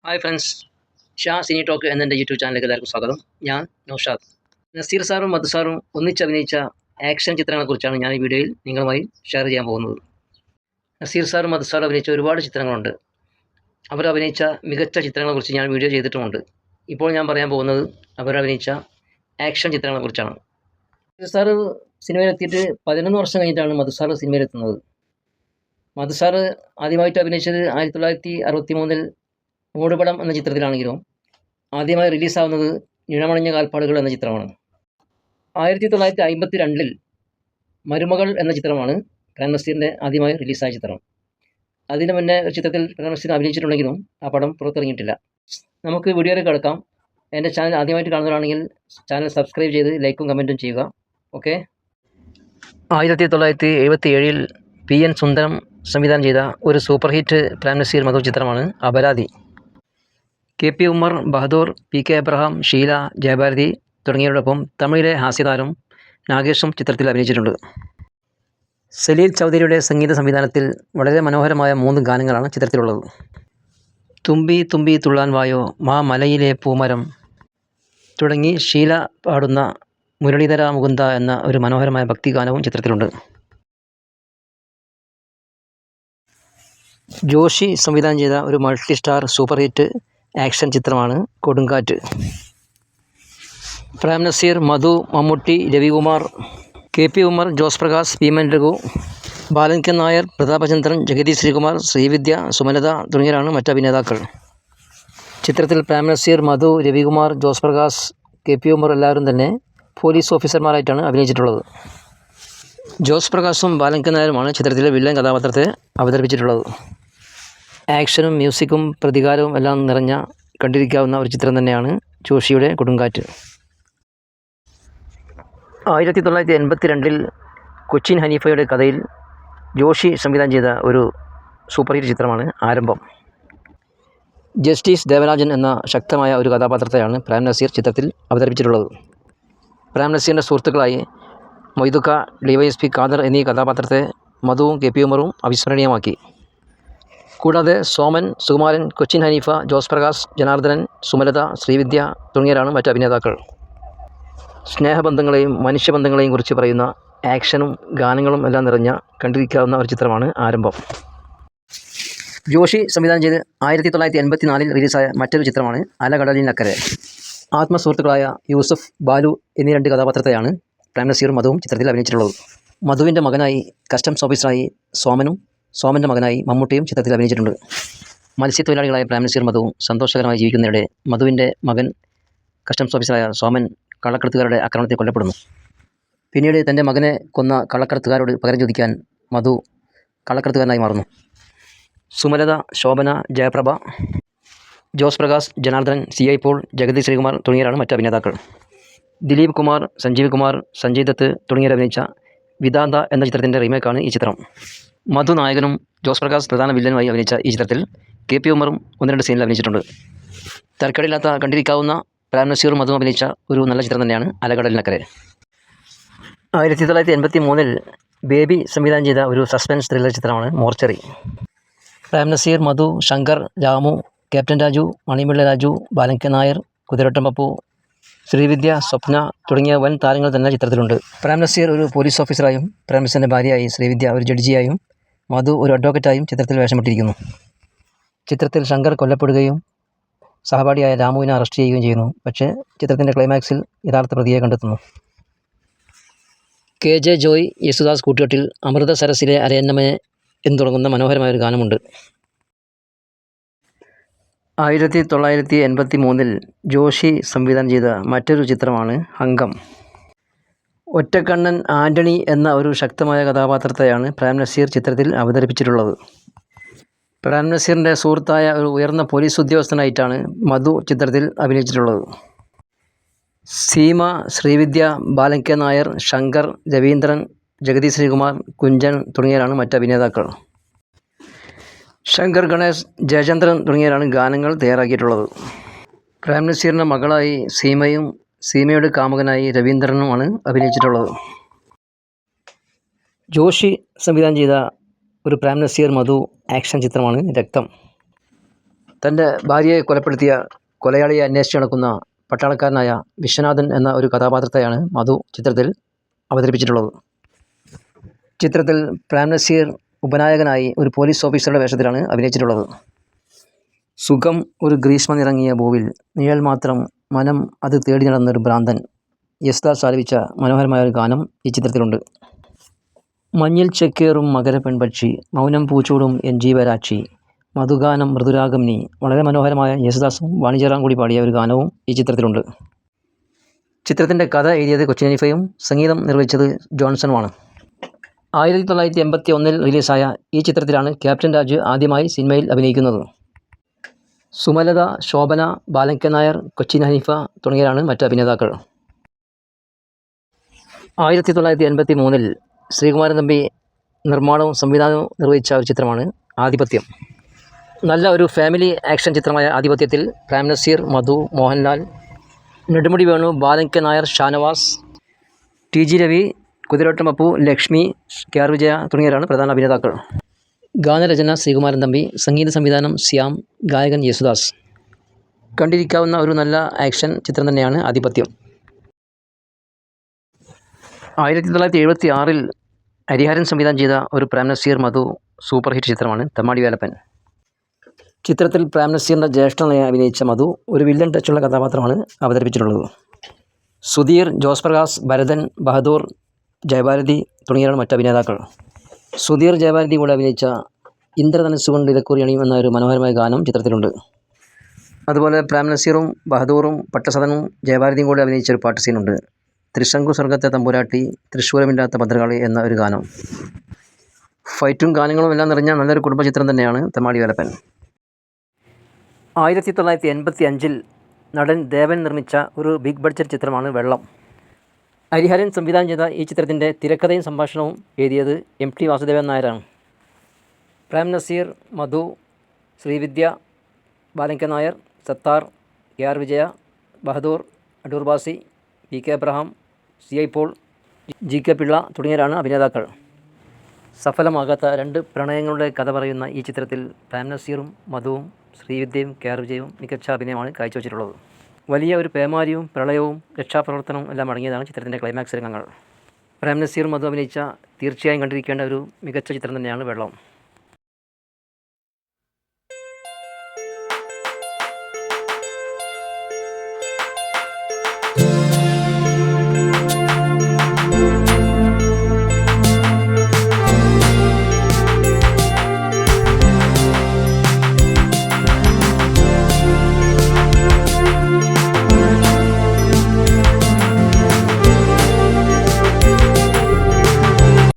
Hi friends, ഷാ സിനി talk എന്നെൻ്റെ യൂട്യൂബ് ചാനലിലേക്ക് എല്ലാവർക്കും സ്വാഗതം. ഞാൻ നൗഷാദ്. നസീർ സാറും മധു സാറും ഒന്നിച്ചഭിനയിച്ച ആക്ഷൻ ചിത്രങ്ങളെക്കുറിച്ചാണ് ഞാൻ ഈ വീഡിയോയിൽ നിങ്ങളുമായി ഷെയർ ചെയ്യാൻ പോകുന്നത്. നസീർ സാറും മധു സാറും അഭിനയിച്ച ഒരുപാട് ചിത്രങ്ങളുണ്ട്. അവർ അഭിനയിച്ച മികച്ച ചിത്രങ്ങളെക്കുറിച്ച് ഞാൻ വീഡിയോ ചെയ്തിട്ടുമുണ്ട്. ഇപ്പോൾ ഞാൻ പറയാൻ പോകുന്നത് അവരഭിനയിച്ച ആക്ഷൻ ചിത്രങ്ങളെക്കുറിച്ചാണ്. നസീർ സാറ് സിനിമയിലെത്തിയിട്ട് 11 വർഷം കഴിഞ്ഞിട്ടാണ് മധു സാറ് സിനിമയിലെത്തുന്നത്. മധു സാറ് ആദ്യമായിട്ട് അഭിനയിച്ചത് 1963 മൂടുപടം എന്ന ചിത്രത്തിലാണെങ്കിലും ആദ്യമായി റിലീസാവുന്നത് നിണമണഞ്ഞ കാൽപ്പാടുകൾ എന്ന ചിത്രമാണ്. 1952 മരുമകൾ എന്ന ചിത്രമാണ് പ്രേം നസീറിൻ്റെ ആദ്യമായി റിലീസായ ചിത്രം. അതിന് മുന്നേ ഒരു ചിത്രത്തിൽ പ്രേം നസീർ അഭിനയിച്ചിട്ടുണ്ടെങ്കിലും ആ പടം പുറത്തിറങ്ങിയിട്ടില്ല. നമുക്ക് വീഡിയോയിലേക്ക് കിടക്കാം. എൻ്റെ ചാനൽ ആദ്യമായിട്ട് കാണുന്നവരാണെങ്കിൽ ചാനൽ സബ്സ്ക്രൈബ് ചെയ്ത് ലൈക്കും കമൻറ്റും ചെയ്യുക. ഓക്കെ. 1977 PN സുന്ദരം സംവിധാനം ചെയ്ത ഒരു സൂപ്പർ ഹിറ്റ് പ്രേം നസീർ മധു ചിത്രമാണ് അപരാധി. KP ഉമ്മർ, ബഹദൂർ, PK അബ്രഹാം, ഷീല, ജയഭാരതി തുടങ്ങിയവരോടൊപ്പം തമിഴിലെ ഹാസ്യതാരം നാഗേഷും ചിത്രത്തിൽ അഭിനയിച്ചിട്ടുണ്ട്. സലീൽ ചൗധരിയുടെ സംഗീത സംവിധാനത്തിൽ വളരെ മനോഹരമായ 3 ഗാനങ്ങളാണ് ചിത്രത്തിലുള്ളത്. തുമ്പി തുമ്പി തുള്ളാൻ വായോ, മാ മലയിലെ പൂമരം തുടങ്ങി ഷീല പാടുന്ന മുരളീധര മുകുന്ദ എന്ന ഒരു മനോഹരമായ ഭക്തിഗാനവും ചിത്രത്തിലുണ്ട്. ജോഷി സംവിധാനം ചെയ്ത ഒരു multi star super hit action ചിത്രമാണ് കൊടുങ്കാറ്റ്. പ്രേം നസീർ, മധു, മമ്മൂട്ടി, രവികുമാർ, KP ഉമ്മർ, ജോസ് പ്രകാശ്, ഭീമൻ രഘു, ബാലൻകൻ നായർ, പ്രതാപചന്ദ്രൻ, ജഗതി ശ്രീകുമാർ, ശ്രീവിദ്യ, സുമലത തുടങ്ങിയവരാണ് മറ്റ് അഭിനേതാക്കൾ. ചിത്രത്തിൽ പ്രേം നസീർ, മധു, രവികുമാർ, ജോസ് പ്രകാശ്, KP ഉമ്മർ എല്ലാവരും തന്നെ പോലീസ് ഓഫീസർമാരായിട്ടാണ് അഭിനയിച്ചിട്ടുള്ളത്. ജോസ് പ്രകാശും ബാലൻകൻ നായരുമാണ് ചിത്രത്തിലെ വില്ലൻ കഥാപാത്രത്തെ അവതരിപ്പിച്ചിട്ടുള്ളത്. ആക്ഷനും മ്യൂസിക്കും പ്രതികാരവും എല്ലാം നിറഞ്ഞ കണ്ടിരിക്കാവുന്ന ഒരു ചിത്രം തന്നെയാണ് ജോഷിയുടെ കൊടുങ്കാറ്റ്. 1982 കൊച്ചിൻ ഹനീഫയുടെ കഥയിൽ ജോഷി സംവിധാനം ചെയ്ത ഒരു സൂപ്പർ ഹിറ്റ് ചിത്രമാണ് ആരംഭം. ജസ്റ്റിസ് ദേവരാജൻ എന്ന ശക്തമായ ഒരു കഥാപാത്രത്തെയാണ് പ്രേം നസീർ ചിത്രത്തിൽ അവതരിപ്പിച്ചിട്ടുള്ളത്. പ്രേം നസീറിൻ്റെ സുഹൃത്തുക്കളായി മൊയ്തുക്ക, DYSP ഖാദർ എന്നീ കഥാപാത്രത്തെ മധുവും KP ഉമ്മറും അവിസ്മരണീയമാക്കി. കൂടാതെ സോമൻ, സുകുമാരൻ, കൊച്ചിൻ ഹനീഫ, ജോസ് പ്രകാശ്, ജനാർദ്ദനൻ, സുമലത, ശ്രീവിദ്യ തുടങ്ങിയവരാണ് മറ്റ് അഭിനേതാക്കൾ. സ്നേഹബന്ധങ്ങളെയും മനുഷ്യബന്ധങ്ങളെയും കുറിച്ച് പറയുന്ന ആക്ഷനും ഗാനങ്ങളും എല്ലാം നിറഞ്ഞ കണ്ടിരിക്കാവുന്ന ഒരു ചിത്രമാണ് ആരംഭം. ജോഷി സംവിധാനം ചെയ്ത് 1984 റിലീസായ മറ്റൊരു ചിത്രമാണ് അലകടലിനക്കരെ. ആത്മസുഹൃത്തുക്കളായ യൂസഫ്, ബാലു എന്നീ 2 കഥാപാത്രത്തെയാണ് പ്രേം നസീറും മധുവും ചിത്രത്തിൽ അഭിനയിച്ചിട്ടുള്ളത്. മധുവിൻ്റെ മകനായി കസ്റ്റംസ് ഓഫീസറായി സോമനും, സോമൻ്റെ മകനായി മമ്മൂട്ടിയും ചിത്രത്തിൽ അഭിനയിച്ചിട്ടുണ്ട്. മത്സ്യത്തൊഴിലാളികളായ പ്രേം നസീർ മധുവും സന്തോഷകരമായി ജീവിക്കുന്നതിനിടെ മധുവിൻ്റെ മകൻ കസ്റ്റംസ് ഓഫീസറായ സോമൻ കള്ളക്കടത്തുകാരുടെ ആക്രമണത്തിൽ കൊല്ലപ്പെടുന്നു. പിന്നീട് തൻ്റെ മകനെ കൊന്ന കള്ളക്കടത്തുകാരോട് പകരം ചോദിക്കാൻ മധു കള്ളക്കടത്തുകാരനായി മാറുന്നു. സുമലത, ശോഭന, ജയപ്രഭ, ജോസ് പ്രകാശ്, ജനാർദ്ദനൻ, CI പോൾ, ജഗതി ശ്രീകുമാർ തുടങ്ങിയവരാണ് മറ്റ് അഭിനേതാക്കൾ. ദിലീപ് കുമാർ, സഞ്ജീവ് കുമാർ, സഞ്ജയ് ദത്ത് തുടങ്ങിയവർ അഭിനയിച്ച വിദാന്ത എന്ന ചിത്രത്തിൻ്റെ റീമേക്കാണ് ഈ ചിത്രം. മധു നായകനും ജോസ് പ്രകാശ് പ്രധാന വില്ലനുമായി അഭിനയിച്ച ഈ ചിത്രത്തിൽ KP ഉമ്മറും 1-2 സീനിൽ അഭിനയിച്ചിട്ടുണ്ട്. തരക്കേടില്ലാത്ത കണ്ടിരിക്കാവുന്ന പ്രേം നസീറും മധുവും അഭിനയിച്ച ഒരു നല്ല ചിത്രം തന്നെയാണ് അലകടലിനക്കരെ. 1983 ബേബി സംവിധാനം ചെയ്ത ഒരു സസ്പെൻസ് ത്രില്ലർ ചിത്രമാണ് മോർച്ചറി. പ്രേം നസീർ, മധു, ശങ്കർ, രാമു, ക്യാപ്റ്റൻ രാജു, മണിമുള്ള രാജു, ബാലൻകൻ നായർ, കുതിരവട്ടം പപ്പു, ശ്രീവിദ്യ, സ്വപ്ന തുടങ്ങിയ വൻ താരങ്ങൾ തന്നെ ചിത്രത്തിലുണ്ട്. പ്രേം നസീർ ഒരു പോലീസ് ഓഫീസറായും, പ്രേം നസീറിൻ്റെ ഭാര്യയായി ശ്രീവിദ്യ ഒരു ജഡ്ജിയായും, മധു ഒരു അഡ്വക്കറ്റായും ചിത്രത്തിൽ വേഷമിട്ടിരിക്കുന്നു. ചിത്രത്തിൽ ശങ്കർ കൊല്ലപ്പെടുകയും സഹപാഠിയായ രാമുവിനെ അറസ്റ്റ് ചെയ്യുകയും ചെയ്യുന്നു. പക്ഷേ ചിത്രത്തിൻ്റെ ക്ലൈമാക്സിൽ യഥാർത്ഥ പ്രതിയെ കണ്ടെത്തുന്നു. KJ ജോയ്, യേശുദാസ് കൂട്ടുകെട്ടിൽ അമൃത സരസിലെ അരയന്നമേ എന്ന് തുടങ്ങുന്ന മനോഹരമായൊരു ഗാനമുണ്ട്. 1983 ജോഷി സംവിധാനം ചെയ്ത മറ്റൊരു ചിത്രമാണ് അംഗം. ഒറ്റക്കണ്ണൻ ആൻ്റണി എന്ന ഒരു ശക്തമായ കഥാപാത്രത്തെയാണ് പ്രേം നസീർ ചിത്രത്തിൽ അവതരിപ്പിച്ചിട്ടുള്ളത്. പ്രേം നസീറിൻ്റെ സുഹൃത്തായ ഒരു ഉയർന്ന പോലീസ് ഉദ്യോഗസ്ഥനായിട്ടാണ് മധു ചിത്രത്തിൽ അഭിനയിച്ചിട്ടുള്ളത്. സീമ, ശ്രീവിദ്യ, ബാലൻകൻ നായർ, ശങ്കർ, രവീന്ദ്രൻ, ജഗതി ശ്രീകുമാർ, കുഞ്ചൻ തുടങ്ങിയവരാണ് മറ്റ് അഭിനേതാക്കൾ. ശങ്കർ ഗണേഷ്, ജയചന്ദ്രൻ തുടങ്ങിയവരാണ് ഗാനങ്ങൾ തയ്യാറാക്കിയിട്ടുള്ളത്. പ്രേം നസീറിൻ്റെ മകളായി സീമയും സീമയുടെ കാമുകനായി രവീന്ദ്രനുമാണ് അഭിനയിച്ചിട്ടുള്ളത്. ജോഷി സംവിധാനം ചെയ്ത ഒരു പ്രേം നസീർ മധു ആക്ഷൻ ചിത്രമാണ് രക്തം. തൻ്റെ ഭാര്യയെ കൊലപ്പെടുത്തിയ കൊലയാളിയെ അന്വേഷിച്ച് നടക്കുന്ന പട്ടാളക്കാരനായ വിശ്വനാഥൻ എന്ന ഒരു കഥാപാത്രത്തെയാണ് മധു ചിത്രത്തിൽ അവതരിപ്പിച്ചിട്ടുള്ളത്. ചിത്രത്തിൽ പ്രേംനസീർ ഉപനായകനായി ഒരു പോലീസ് ഓഫീസറുടെ വേഷത്തിലാണ് അഭിനയിച്ചിട്ടുള്ളത്. സുഖം ഒരു ഗ്രീഷ്മനിറങ്ങിയ ഭൂവിൽ നിഴൽ മാത്രം മനം അത് തേടി നടന്നൊരു ഭ്രാന്തൻ യേശുദാസ് ആലപിച്ച മനോഹരമായ ഒരു ഗാനം ഈ ചിത്രത്തിലുണ്ട്. മഞ്ഞിൽ ചെക്കേറും മകര പെൺപക്ഷി മൗനം പൂച്ചൂടും എൻ ജീവരാക്ഷി മധുഗാനം മൃദുരാഗം നീ. വളരെ മനോഹരമായ യേശുദാസും വാണിജ്യറാം കൂടി പാടിയ ഒരു ഗാനവും ഈ ചിത്രത്തിലുണ്ട്. ചിത്രത്തിൻ്റെ കഥ എഴുതിയത് കൊച്ചിൻ ഹനീഫയും സംഗീതം നിർവഹിച്ചത് ജോൺസണുമാണ്. 1981 റിലീസായ ഈ ചിത്രത്തിലാണ് ക്യാപ്റ്റൻ രാജ് ആദ്യമായി സിനിമയിൽ അഭിനയിക്കുന്നത്. സുമലത, ശോഭന, ബാലങ്കൻ നായർ, കൊച്ചിൻ ഹനീഫ തുടങ്ങിയവരാണ് മറ്റ് അഭിനേതാക്കൾ. 1983 ശ്രീകുമാരൻ തമ്പി നിർമ്മാണവും സംവിധാനവും നിർവഹിച്ച ഒരു ചിത്രമാണ് ആധിപത്യം. നല്ല ഒരു ഫാമിലി ആക്ഷൻ ചിത്രമായ ആധിപത്യത്തിൽ പ്രേംനസീർ, മധു, മോഹൻലാൽ, നെടുമുടി വേണു, ബാലങ്കൻ നായർ, ഷാനവാസ്, TG രവി, കുതിരോട്ടം അപ്പു, ലക്ഷ്മി, KR വിജയ തുടങ്ങിയവരാണ് പ്രധാന അഭിനേതാക്കൾ. ഗാനരചന ശ്രീകുമാരൻ തമ്പി, സംഗീത സംവിധാനം ശ്യാം, ഗായകൻ യേശുദാസ്. കണ്ടിരിക്കാവുന്ന ഒരു നല്ല ആക്ഷൻ ചിത്രം തന്നെയാണ് ആധിപത്യം. 1976 ഹരിഹരൻ സംവിധാനം ചെയ്ത ഒരു പ്രേംനസീർ മധു സൂപ്പർ ഹിറ്റ് ചിത്രമാണ് തെമ്മാടി വേലപ്പൻ. ചിത്രത്തിൽ പ്രേംനസീറിൻ്റെ ജ്യേഷ്ഠനായി അഭിനയിച്ച മധു ഒരു വില്ലൻ ടച്ചുള്ള കഥാപാത്രമാണ് അവതരിപ്പിച്ചിട്ടുള്ളത്. സുധീർ, ജോസ് പ്രകാശ്, ഭരതൻ, ബഹദൂർ, ജയഭാരതി തുടങ്ങിയവരാണ് മറ്റ് അഭിനേതാക്കൾ. സുധീർ ജയഭാരതി കൂടെ അഭിനയിച്ച ഇന്ദ്രധനുസ്സുകൊണ്ട് ഇലക്കൂറി അണിയും എന്ന ഒരു മനോഹരമായ ഗാനം ചിത്രത്തിലുണ്ട്. അതുപോലെ പ്രേംനസീറും ബഹദൂറും പട്ടസദനും ജയഭാരതിയും കൂടെ അഭിനയിച്ച ഒരു പാട്ട് സീനുണ്ട്. ത്രിശങ്കു സ്വർഗത്തെ തമ്പുരാട്ടി തൃശ്ശൂരമില്ലാത്ത ഭദ്രകാളി എന്ന ഒരു ഗാനം. ഫൈറ്റും ഗാനങ്ങളും എല്ലാം നിറഞ്ഞ നല്ലൊരു കുടുംബചിത്രം തന്നെയാണ് തെമ്മാടി വേലപ്പൻ. 1985 നടൻ ദേവൻ നിർമ്മിച്ച ഒരു ബിഗ് ബഡ്ജറ്റ് ചിത്രമാണ് വെള്ളം. ഹരിഹരൻ സംവിധാനം ചെയ്ത ഈ ചിത്രത്തിൻ്റെ തിരക്കഥയും സംഭാഷണവും എഴുതിയത് MT വാസുദേവൻ നായരാണ്. Prem Nazir, Madhu, Srividya, Balan K Nair, Sathar, KR Vijaya, Bahadur, Adoor Bhasi, VK Abraham, CI Paul, GK Pillai തുടങ്ങിയവരാണ് അഭിനേതാക്കൾ. സഫലമാകാത്ത രണ്ട് പ്രണയങ്ങളുടെ കഥ പറയുന്ന ഈ ചിത്രത്തിൽ പ്രേംനസീറും മധുവും ശ്രീവിദ്യയും KR വിജയവും മികച്ച അഭിനയമാണ് കാഴ്ചവെച്ചിട്ടുള്ളത്. വലിയ ഒരു പേമാരിയും പ്രളയവും രക്ഷാപ്രവർത്തനവും എല്ലാം അടങ്ങിയതാണ് ചിത്രത്തിൻ്റെ ക്ലൈമാക്സ് രംഗങ്ങൾ. പ്രേംനസീർ, മധു അഭിനയിച്ച തീർച്ചയായും കണ്ടിരിക്കേണ്ട ഒരു മികച്ച ചിത്രം തന്നെയാണ് വെള്ളം.